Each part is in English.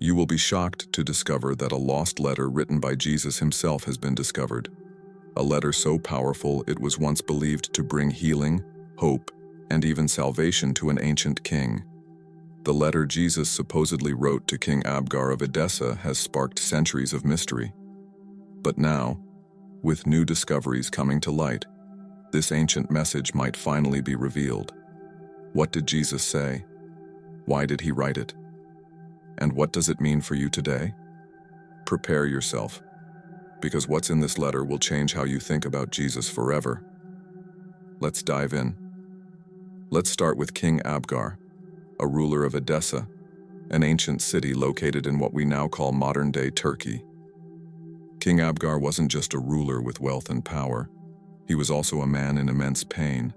You will be shocked to discover that a lost letter written by Jesus himself has been discovered. A letter so powerful it was once believed to bring healing, hope, and even salvation to an ancient king. The letter Jesus supposedly wrote to King Abgar of Edessa has sparked centuries of mystery. But now, with new discoveries coming to light, this ancient message might finally be revealed. What did Jesus say? Why did he write it? And what does it mean for you today? Prepare yourself, because what's in this letter will change how you think about Jesus forever. Let's dive in. Let's start with King Abgar, a ruler of Edessa, an ancient city located in what we now call modern-day Turkey. King Abgar wasn't just a ruler with wealth and power. He was also a man in immense pain.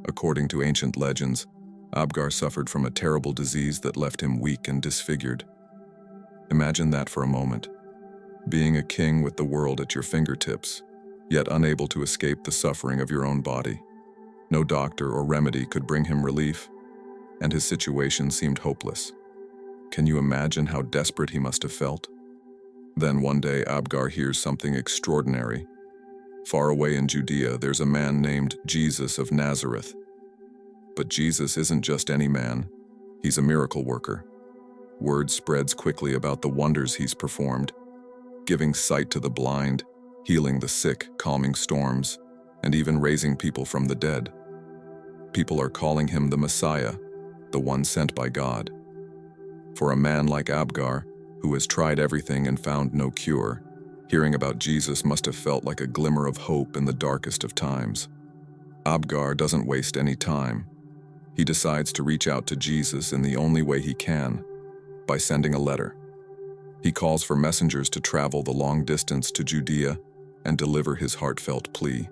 According to ancient legends, Abgar suffered from a terrible disease that left him weak and disfigured. Imagine that for a moment. Being a king with the world at your fingertips, yet unable to escape the suffering of your own body. No doctor or remedy could bring him relief, and his situation seemed hopeless. Can you imagine how desperate he must have felt? Then one day Abgar hears something extraordinary. Far away in Judea, there's a man named Jesus of Nazareth. But Jesus isn't just any man. He's a miracle worker. Word spreads quickly about the wonders he's performed, giving sight to the blind, healing the sick, calming storms, and even raising people from the dead. People are calling him the Messiah, the one sent by God. For a man like Abgar, who has tried everything and found no cure, hearing about Jesus must have felt like a glimmer of hope in the darkest of times. Abgar doesn't waste any time. He decides to reach out to Jesus in the only way he can, by sending a letter. He calls for messengers to travel the long distance to Judea and deliver his heartfelt plea.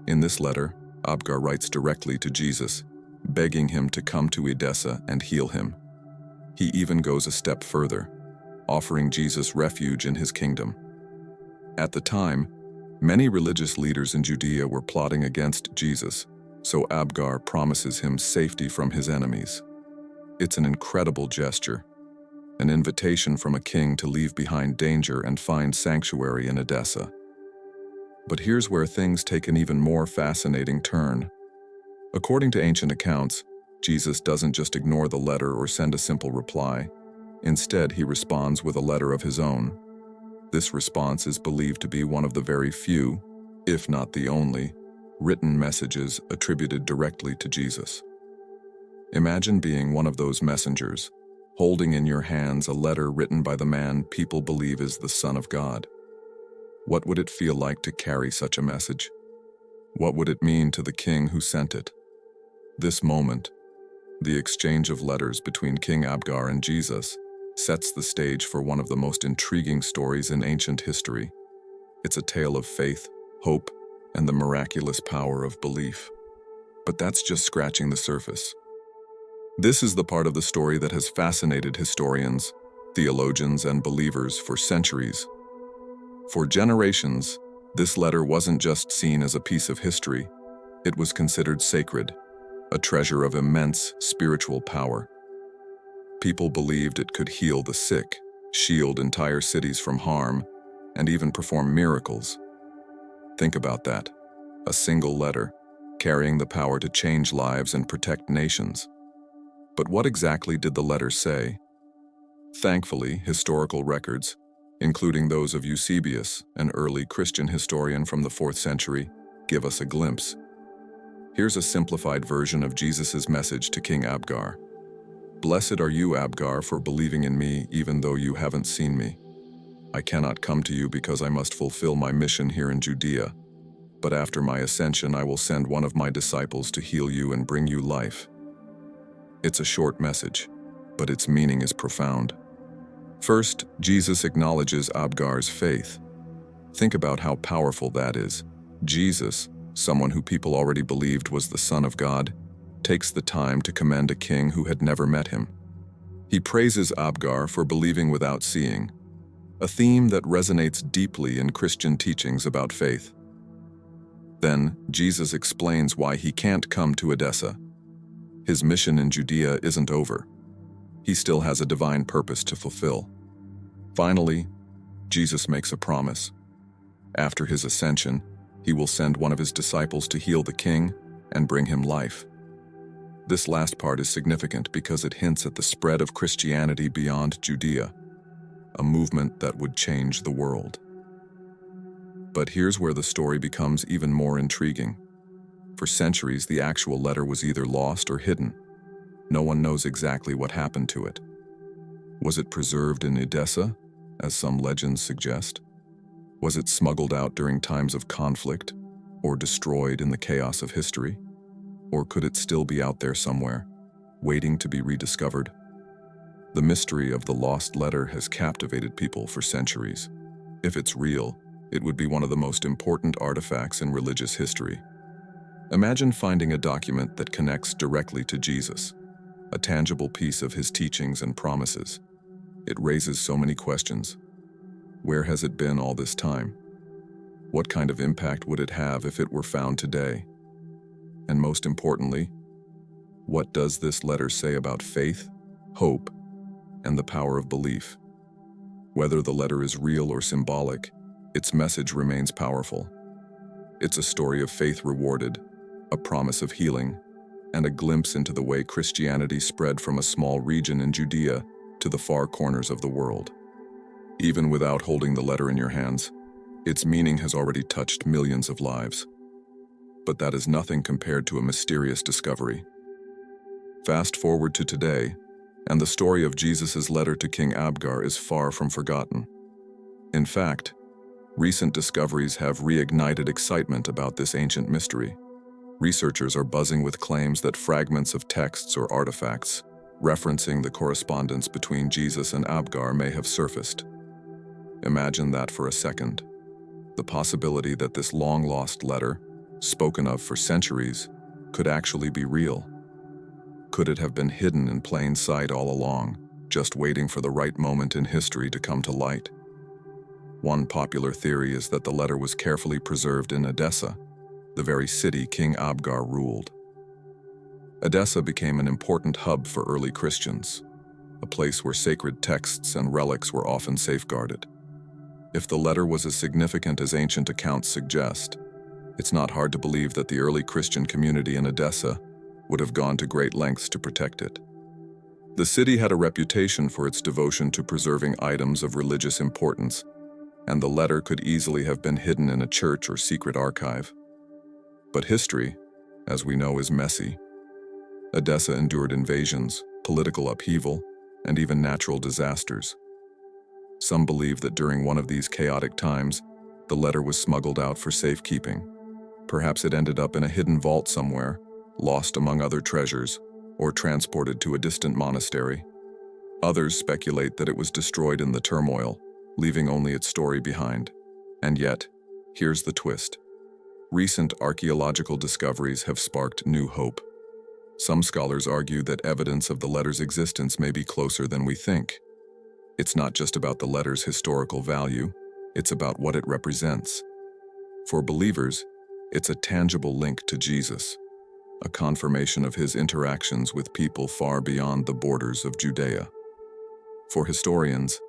In this letter, Abgar writes directly to Jesus, begging him to come to Edessa and heal him. He even goes a step further, offering Jesus refuge in his kingdom. At the time, many religious leaders in Judea were plotting against Jesus, so Abgar promises him safety from his enemies. It's an incredible gesture, an invitation from a king to leave behind danger and find sanctuary in Edessa. But here's where things take an even more fascinating turn. According to ancient accounts, Jesus doesn't just ignore the letter or send a simple reply. Instead, he responds with a letter of his own. This response is believed to be one of the very few, if not the only, written messages attributed directly to Jesus. Imagine being one of those messengers, holding in your hands a letter written by the man people believe is the Son of God. What would it feel like to carry such a message? What would it mean to the king who sent it? This moment, the exchange of letters between King Abgar and Jesus, sets the stage for one of the most intriguing stories in ancient history. It's a tale of faith, hope, and the miraculous power of belief. But that's just scratching the surface. This is the part of the story that has fascinated historians, theologians, and believers for centuries. For generations, this letter wasn't just seen as a piece of history, it was considered sacred, a treasure of immense spiritual power. People believed it could heal the sick, shield entire cities from harm, and even perform miracles. Think about that. A single letter, carrying the power to change lives and protect nations. But what exactly did the letter say? Thankfully, historical records, including those of Eusebius, an early Christian historian from the 4th century, give us a glimpse. Here's a simplified version of Jesus' message to King Abgar. "Blessed are you, Abgar, for believing in me even though you haven't seen me. I cannot come to you because I must fulfill my mission here in Judea. But after my ascension, I will send one of my disciples to heal you and bring you life." It's a short message, but its meaning is profound. First, Jesus acknowledges Abgar's faith. Think about how powerful that is. Jesus, someone who people already believed was the Son of God, takes the time to commend a king who had never met him. He praises Abgar for believing without seeing, a theme that resonates deeply in Christian teachings about faith. Then, Jesus explains why he can't come to Edessa. His mission in Judea isn't over. He still has a divine purpose to fulfill. Finally, Jesus makes a promise. After his ascension, he will send one of his disciples to heal the king and bring him life. This last part is significant because it hints at the spread of Christianity beyond Judea, a movement that would change the world. But here's where the story becomes even more intriguing. For centuries, the actual letter was either lost or hidden. No one knows exactly what happened to it. Was it preserved in Edessa, as some legends suggest? Was it smuggled out during times of conflict, or destroyed in the chaos of history? Or could it still be out there somewhere, waiting to be rediscovered? The mystery of the lost letter has captivated people for centuries. If it's real, it would be one of the most important artifacts in religious history. Imagine finding a document that connects directly to Jesus, a tangible piece of his teachings and promises. It raises so many questions. Where has it been all this time? What kind of impact would it have if it were found today? And most importantly, what does this letter say about faith, hope, and the power of belief? Whether the letter is real or symbolic, its message remains powerful. It's a story of faith rewarded, a promise of healing, and a glimpse into the way Christianity spread from a small region in Judea to the far corners of the world. Even without holding the letter in your hands, its meaning has already touched millions of lives. But that is nothing compared to a mysterious discovery. Fast forward to today, and the story of Jesus' letter to King Abgar is far from forgotten. In fact, recent discoveries have reignited excitement about this ancient mystery. Researchers are buzzing with claims that fragments of texts or artifacts referencing the correspondence between Jesus and Abgar may have surfaced. Imagine that for a second. The possibility that this long-lost letter, spoken of for centuries, could actually be real. Could it have been hidden in plain sight all along, just waiting for the right moment in history to come to light? One popular theory is that the letter was carefully preserved in Edessa, the very city King Abgar ruled. Edessa became an important hub for early Christians, a place where sacred texts and relics were often safeguarded. If the letter was as significant as ancient accounts suggest, it's not hard to believe that the early Christian community in Edessa would have gone to great lengths to protect it. The city had a reputation for its devotion to preserving items of religious importance, and the letter could easily have been hidden in a church or secret archive. But history, as we know, is messy. Edessa endured invasions, political upheaval, and even natural disasters. Some believe that during one of these chaotic times, the letter was smuggled out for safekeeping. Perhaps it ended up in a hidden vault somewhere, lost among other treasures, or transported to a distant monastery. Others speculate that it was destroyed in the turmoil, leaving only its story behind. And yet, here's the twist. Recent archaeological discoveries have sparked new hope. Some scholars argue that evidence of the letter's existence may be closer than we think. It's not just about the letter's historical value, it's about what it represents. For believers, it's a tangible link to Jesus, a confirmation of his interactions with people far beyond the borders of Judea. For historians,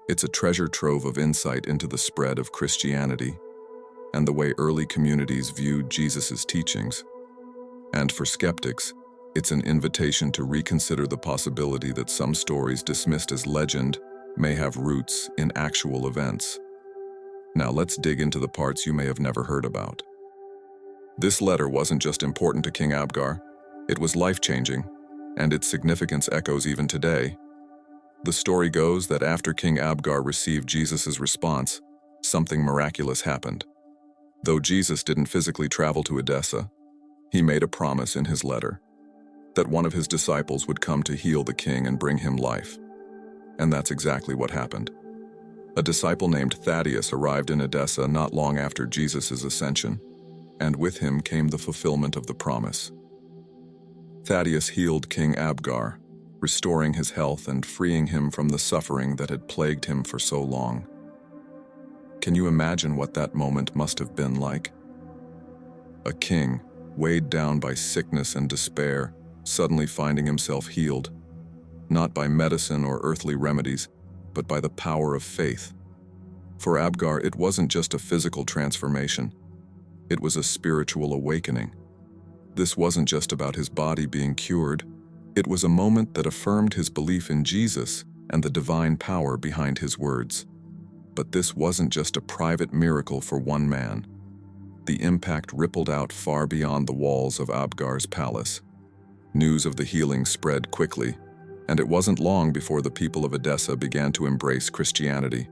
it's a treasure trove of insight into the spread of Christianity and the way early communities viewed Jesus' teachings. And for skeptics, it's an invitation to reconsider the possibility that some stories dismissed as legend may have roots in actual events. Now let's dig into the parts you may have never heard about. This letter wasn't just important to King Abgar, it was life-changing, and its significance echoes even today. The story goes that after King Abgar received Jesus' response, something miraculous happened. Though Jesus didn't physically travel to Edessa, he made a promise in his letter that one of his disciples would come to heal the king and bring him life. And that's exactly what happened. A disciple named Thaddeus arrived in Edessa not long after Jesus' ascension, and with him came the fulfillment of the promise. Thaddeus healed King Abgar, restoring his health and freeing him from the suffering that had plagued him for so long. Can you imagine what that moment must have been like? A king, weighed down by sickness and despair, suddenly finding himself healed. not by medicine or earthly remedies, but by the power of faith. For Abgar, it wasn't just a physical transformation. It was a spiritual awakening. This wasn't just about his body being cured. It was a moment that affirmed his belief in Jesus and the divine power behind his words. But this wasn't just a private miracle for one man. The impact rippled out far beyond the walls of Abgar's palace. News of the healing spread quickly, and it wasn't long before the people of Edessa began to embrace Christianity.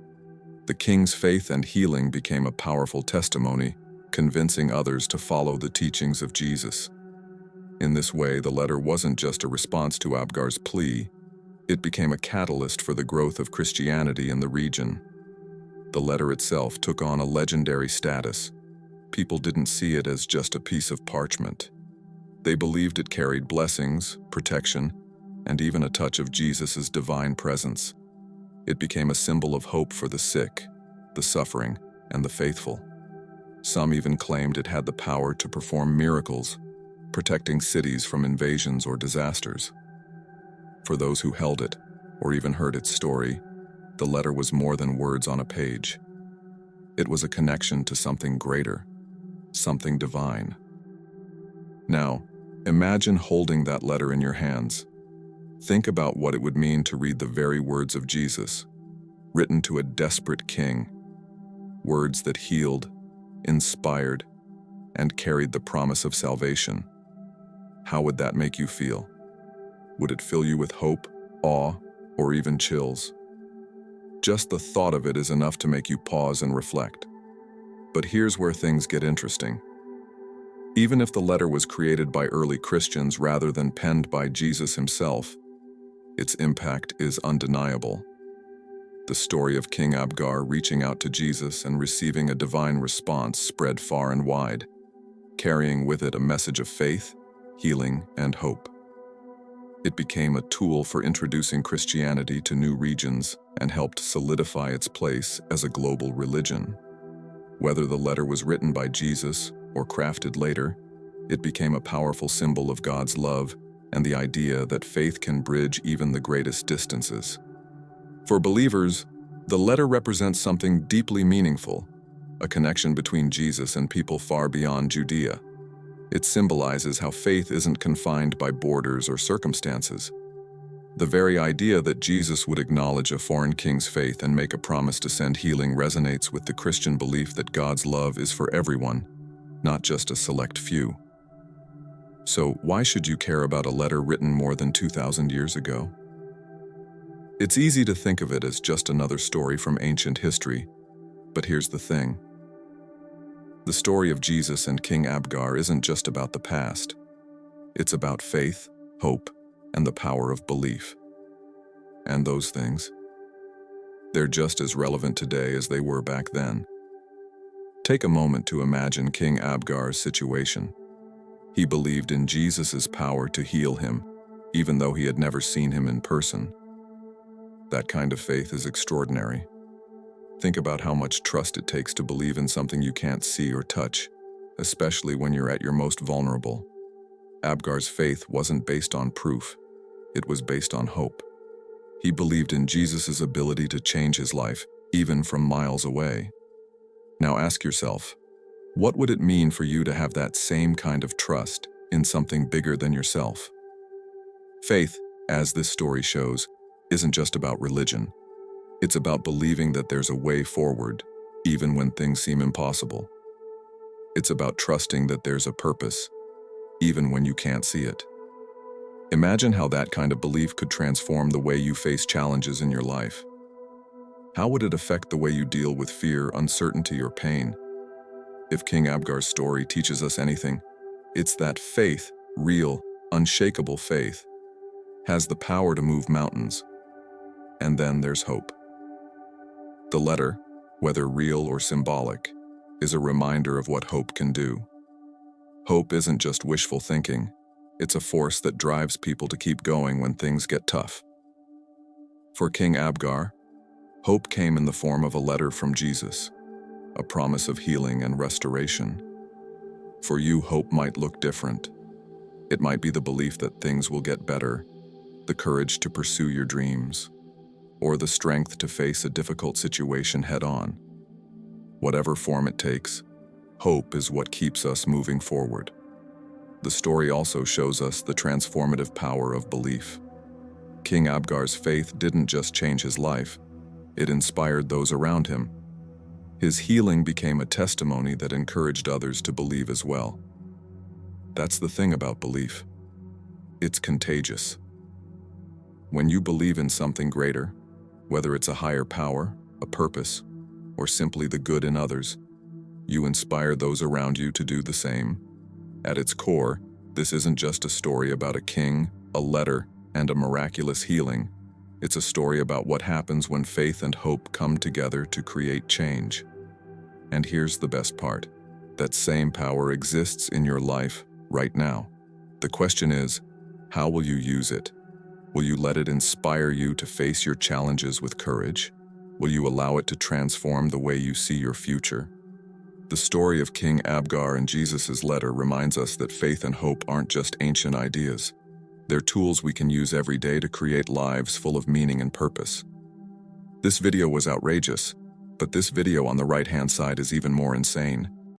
The king's faith and healing became a powerful testimony, convincing others to follow the teachings of Jesus. In this way, the letter wasn't just a response to Abgar's plea. It became a catalyst for the growth of Christianity in the region. The letter itself took on a legendary status. People didn't see it as just a piece of parchment. They believed it carried blessings, protection, and even a touch of Jesus' divine presence. It became a symbol of hope for the sick, the suffering, and the faithful. Some even claimed it had the power to perform miracles, protecting cities from invasions or disasters. For those who held it, or even heard its story, the letter was more than words on a page. It was a connection to something greater, something divine. Now, imagine holding that letter in your hands. Think about what it would mean to read the very words of Jesus, written to a desperate king. Words that healed, inspired, and carried the promise of salvation. How would that make you feel? Would it fill you with hope, awe, or even chills? Just the thought of it is enough to make you pause and reflect. But here's where things get interesting. Even if the letter was created by early Christians rather than penned by Jesus himself, its impact is undeniable. The story of King Abgar reaching out to Jesus and receiving a divine response spread far and wide, carrying with it a message of faith, healing, and hope. It became a tool for introducing Christianity to new regions and helped solidify its place as a global religion. Whether the letter was written by Jesus or crafted later, it became a powerful symbol of God's love and the idea that faith can bridge even the greatest distances. For believers, the letter represents something deeply meaningful, a connection between Jesus and people far beyond Judea. It symbolizes how faith isn't confined by borders or circumstances. The very idea that Jesus would acknowledge a foreign king's faith and make a promise to send healing resonates with the Christian belief that God's love is for everyone, not just a select few. So, why should you care about a letter written more than 2,000 years ago? It's easy to think of it as just another story from ancient history, but here's the thing. The story of Jesus and King Abgar isn't just about the past. It's about faith, hope, and the power of belief. And those things, they're just as relevant today as they were back then. Take a moment to imagine King Abgar's situation. He believed in Jesus' power to heal him, even though he had never seen him in person. That kind of faith is extraordinary. Think about how much trust it takes to believe in something you can't see or touch, especially when you're at your most vulnerable. Abgar's faith wasn't based on proof. It was based on hope. He believed in Jesus' ability to change his life, even from miles away. Now ask yourself, what would it mean for you to have that same kind of trust in something bigger than yourself? Faith, as this story shows, isn't just about religion. It's about believing that there's a way forward, even when things seem impossible. It's about trusting that there's a purpose, even when you can't see it. Imagine how that kind of belief could transform the way you face challenges in your life. How would it affect the way you deal with fear, uncertainty, or pain? If King Abgar's story teaches us anything, it's that faith, real, unshakable faith, has the power to move mountains. And then there's hope. The letter, whether real or symbolic, is a reminder of what hope can do. Hope isn't just wishful thinking. It's a force that drives people to keep going when things get tough. For King Abgar, hope came in the form of a letter from Jesus, a promise of healing and restoration. For you, hope might look different. It might be the belief that things will get better, the courage to pursue your dreams, or the strength to face a difficult situation head-on. Whatever form it takes, hope is what keeps us moving forward. The story also shows us the transformative power of belief. King Abgar's faith didn't just change his life, it inspired those around him. His healing became a testimony that encouraged others to believe as well. That's the thing about belief. It's contagious. When you believe in something greater, whether it's a higher power, a purpose, or simply the good in others, you inspire those around you to do the same. At its core, this isn't just a story about a king, a letter, and a miraculous healing. It's a story about what happens when faith and hope come together to create change. And here's the best part. That same power exists in your life right now. The question is, how will you use it? Will you let it inspire you to face your challenges with courage? Will you allow it to transform the way you see your future? The story of King Abgar and Jesus' letter reminds us that faith and hope aren't just ancient ideas. They're tools we can use every day to create lives full of meaning and purpose. This video was outrageous, but this video on the right-hand side is even more insane.